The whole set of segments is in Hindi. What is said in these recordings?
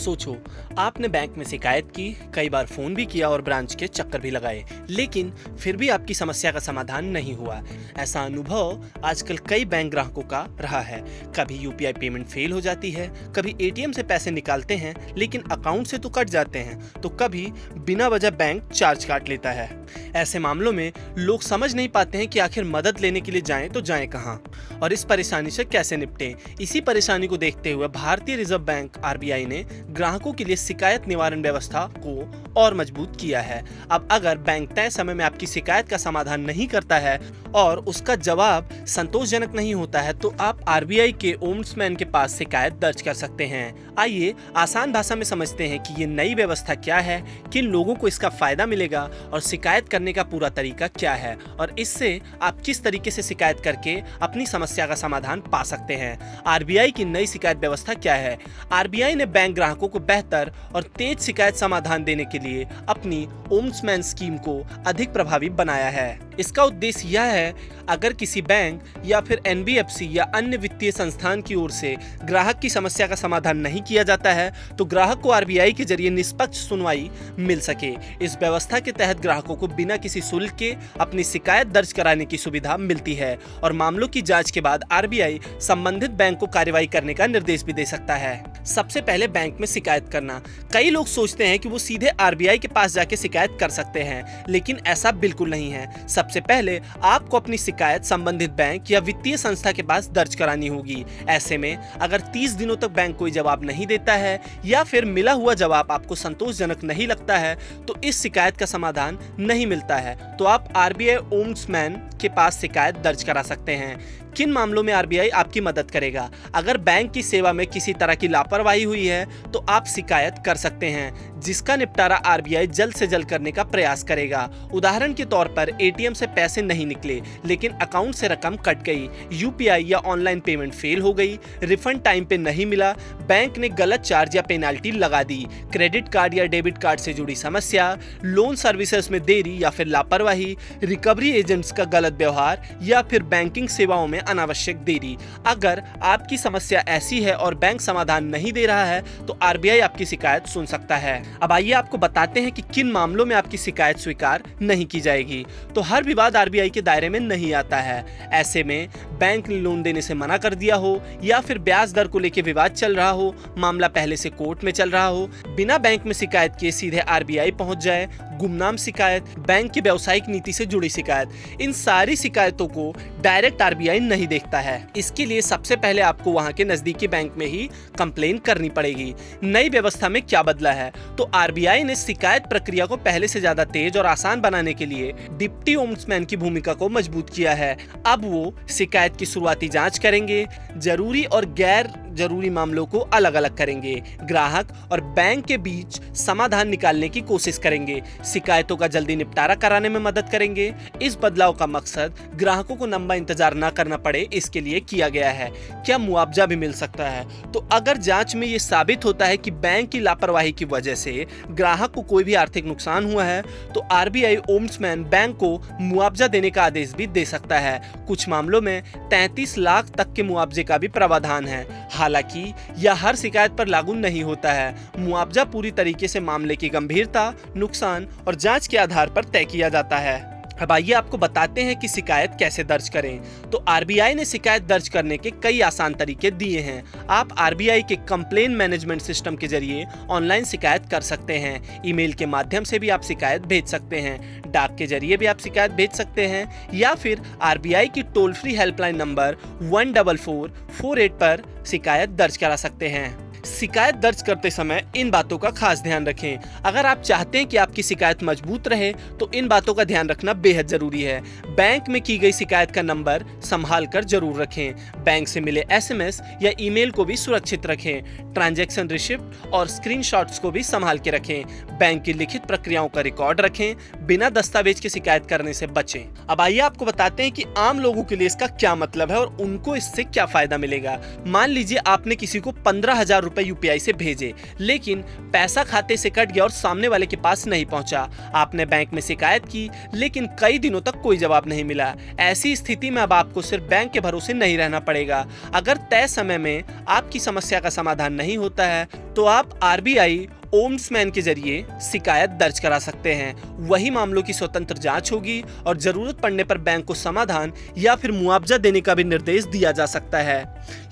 सोचो, आपने बैंक में शिकायत की, कई बार फोन भी किया और ब्रांच के चक्कर भी लगाए, लेकिन फिर भी आपकी समस्या का समाधान नहीं हुआ। ऐसा अनुभव आजकल कई बैंक ग्राहकों का रहा है। कभी यूपीआई पेमेंट फेल हो जाती है, कभी एटीएम से पैसे निकालते हैं लेकिन अकाउंट से तो कट जाते हैं, तो कभी बिना वजह बैंक चार्ज काट लेता है। ऐसे मामलों में लोग समझ नहीं पाते हैं कि आखिर मदद लेने के लिए जाएं तो जाएं कहां और इस परेशानी से कैसे निपटें। इसी परेशानी को देखते हुए भारतीय रिजर्व बैंक आरबीआई ने ग्राहकों के लिए शिकायत निवारण व्यवस्था को और मजबूत किया है। अब अगर बैंक तय समय में आपकी शिकायत का समाधान नहीं करता है और उसका जवाब संतोषजनक नहीं होता है, तो आप आरबीआई के ओम्बड्समैन के पास शिकायत दर्ज कर सकते हैं। आइए आसान भाषा में समझते हैं कि ये नई व्यवस्था क्या है, किन लोगों को इसका फायदा मिलेगा और शिकायत करने का पूरा तरीका क्या है और इससे आप किस तरीके से शिकायत करके अपनी समस्या का समाधान पा सकते हैं। आरबीआई की नई शिकायत व्यवस्था क्या है? आरबीआई ने बैंक ग्राहकों को बेहतर और तेज शिकायत समाधान देने के लिए अपनी ओम्बड्समैन स्कीम को अधिक प्रभावी बनाया है। इसका उद्देश्य यह है, अगर किसी बैंक या फिर एनबीएफसी या अन्य वित्तीय संस्थान की ओर से ग्राहक की समस्या का समाधान नहीं किया जाता है, तो ग्राहक को आरबीआई के जरिए निष्पक्ष सुनवाई मिल सके। इस व्यवस्था के तहत ग्राहकों को बिना किसी शुल्क के अपनी शिकायत दर्ज कराने की सुविधा मिलती है और मामलों की जांच के बाद आरबीआई संबंधित बैंक को कार्रवाई करने का निर्देश भी दे सकता है। सबसे पहले बैंक में शिकायत करना। कई लोग सोचते हैं कि वो सीधे आरबीआई के पास जाके शिकायत कर सकते हैं, लेकिन ऐसा बिल्कुल नहीं है। सबसे पहले आपको अपनी शिकायत संबंधित बैंक या वित्तीय संस्था के पास दर्ज करानी होगी। ऐसे में अगर 30 दिनों तक बैंक कोई जवाब नहीं देता है या फिर मिला हुआ जवाब आपको संतोषजनक नहीं लगता है, तो इस शिकायत का समाधान नहीं मिलता है, तो आप आरबीआई ओम्बड्समैन के पास शिकायत दर्ज करा सकते हैं। किन मामलों में आरबीआई आपकी मदद करेगा? अगर बैंक की सेवा में किसी तरह की लापरवाही हुई है तो आप शिकायत कर सकते हैं, जिसका निपटारा आरबीआई जल्द से जल्द करने का प्रयास करेगा। उदाहरण के तौर पर एटीएम से पैसे नहीं निकले लेकिन अकाउंट से रकम कट गई, यूपीआई या ऑनलाइन पेमेंट फेल हो गई, रिफंड टाइम पे नहीं मिला, बैंक ने गलत चार्ज या पेनाल्टी लगा दी, क्रेडिट कार्ड या डेबिट कार्ड से जुड़ी समस्या, लोन सर्विसेज में देरी या फिर लापरवाही, रिकवरी एजेंट्स का गलत व्यवहार या फिर बैंकिंग सेवाओं में अनावश्यक देरी। अगर आपकी समस्या ऐसी है और बैंक समाधान नहीं दे रहा है, तो आरबीआई आपकी शिकायत सुन सकता है। अब आइए आपको बताते हैं कि किन मामलों में आपकी शिकायत स्वीकार नहीं की जाएगी। तो हर विवाद आरबीआई के दायरे में नहीं आता है। ऐसे में बैंक ने लोन देने से मना कर दिया हो या फिर ब्याज दर को लेकर विवाद चल रहा हो, मामला पहले से कोर्ट में चल रहा हो, बिना बैंक में शिकायत किए सीधे आरबीआई पहुंच जाए, गुमनाम शिकायत, बैंक की व्यावसायिक नीति से जुड़ी शिकायत, इन सारी शिकायतों को डायरेक्ट आरबीआई नहीं देखता है। इसके लिए सबसे पहले आपको वहां के नजदीकी बैंक में ही कंप्लेन करनी पड़ेगी। नई व्यवस्था में क्या बदला है? तो आरबीआई ने शिकायत प्रक्रिया को पहले से ज्यादा तेज और आसान बनाने के लिए डिप्टी ओम्बड्समैन की भूमिका को मजबूत किया है। अब वो शिकायत की शुरुआती जांच करेंगे, जरूरी और गैर जरूरी मामलों को अलग अलग करेंगे, ग्राहक और बैंक के बीच समाधान निकालने की कोशिश करेंगे, शिकायतों का जल्दी निपटारा कराने में मदद करेंगे। इस बदलाव का मकसद ग्राहकों को लंबा इंतजार न करना पड़े, इसके लिए किया गया है। क्या मुआवजा भी मिल सकता है? तो अगर जांच में ये साबित होता है कि बैंक की लापरवाही की वजह से ग्राहक को कोई भी आर्थिक नुकसान हुआ है, तो आरबीआई ओम्बड्समैन बैंक को मुआवजा देने का आदेश भी दे सकता है। कुछ मामलों में 33 लाख तक के मुआवजे का भी प्रावधान है। हालांकि यह हर शिकायत पर लागू नहीं होता है। मुआवजा पूरी तरीके से मामले की गंभीरता, नुकसान और जांच के आधार पर तय किया जाता है। अब आइए आपको बताते हैं कि शिकायत कैसे दर्ज करें। तो आरबीआई ने शिकायत दर्ज करने के कई आसान तरीके दिए हैं। आप आरबीआई के कंप्लेन मैनेजमेंट सिस्टम के जरिए ऑनलाइन शिकायत कर सकते हैं, ईमेल के माध्यम से भी आप शिकायत भेज सकते हैं, डाक के जरिए भी आप शिकायत भेज सकते हैं या फिर आरबीआई की टोल फ्री हेल्पलाइन नंबर 14448 पर शिकायत दर्ज करा सकते हैं। शिकायत दर्ज करते समय इन बातों का खास ध्यान रखें। अगर आप चाहते हैं कि आपकी शिकायत मजबूत रहे, तो इन बातों का ध्यान रखना बेहद जरूरी है। बैंक में की गई शिकायत का नंबर संभाल कर जरूर रखें। बैंक से मिले एसएमएस या ईमेल को भी सुरक्षित रखें। ट्रांजैक्शन रिसिप्ट और स्क्रीनशॉट्स को भी संभाल के रखें। बैंक की लिखित प्रक्रियाओं का रिकॉर्ड रखें। बिना दस्तावेज के शिकायत करने से बचें। अब आइए आपको बताते हैं कि आम लोगों के लिए इसका क्या मतलब है और उनको इससे क्या फायदा मिलेगा। मान लीजिए आपने किसी को 15,000 रुपए यूपीआई से भेजे, लेकिन पैसा खाते से कट गया और सामने वाले के पास नहीं पहुंचा। आपने बैंक में शिकायत की, लेकिन कई दिनों तक कोई जवाब नहीं मिला। ऐसी स्थिति में अब आपको सिर्फ बैंक के भरोसे नहीं रहना पड़ेगा। अगर तय समय में आपकी समस्या का समाधान नहीं होता है तो आप आरबीआई ओम्बड्समैन के जरिए शिकायत दर्ज करा सकते हैं। वही मामलों की स्वतंत्र जांच होगी और जरूरत पड़ने पर बैंक को समाधान या फिर मुआवजा देने का भी निर्देश दिया जा सकता है।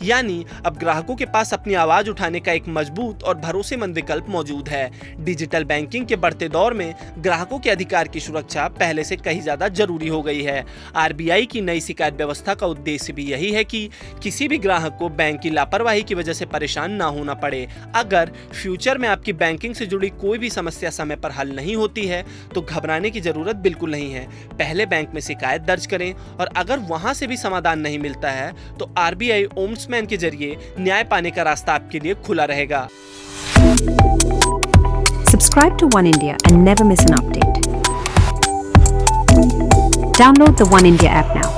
यानी अब ग्राहकों के पास अपनी आवाज उठाने का एक मजबूत और भरोसेमंद विकल्प मौजूद है। डिजिटल बैंकिंग के बढ़ते दौर में ग्राहकों के अधिकार की सुरक्षा पहले से कहीं ज्यादा जरूरी हो गई है। आरबीआई की नई शिकायत व्यवस्था का उद्देश्य भी यही है कि किसी भी ग्राहक को बैंक की लापरवाही की वजह से परेशान ना होना पड़े। अगर फ्यूचर में आपकी बैंकिंग से जुड़ी कोई भी समस्या समय पर हल नहीं होती है तो घबराने की जरूरत बिल्कुल नहीं है। पहले बैंक में शिकायत दर्ज करें और अगर वहां से भी समाधान नहीं मिलता है तो आरबीआई ओम्बड्समैन के जरिए न्याय पाने का रास्ता आपके लिए खुला रहेगा। Subscribe to One India and never miss an update. Download the One India app now.